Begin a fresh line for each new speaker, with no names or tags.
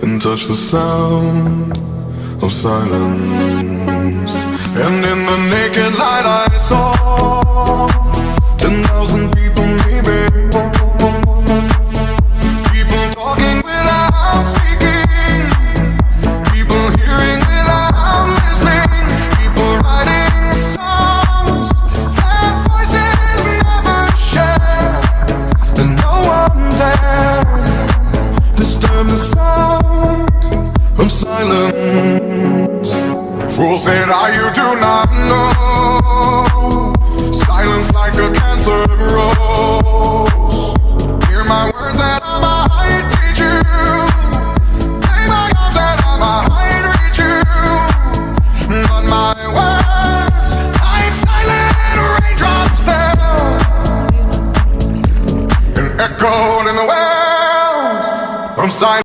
and touch the sound of silence. And in the naked light I saw 10,000 people maybe, people talking without speaking, people hearing without listening, people writing songs that voices never share, and no one dared disturb the sound of silence. Fool said, you do not know. Silence like a cancer grows. Hear my words and I might teach you. Play my arms and I might reach you. But my words, like silent raindrops, fell and echoed in the wells of silence.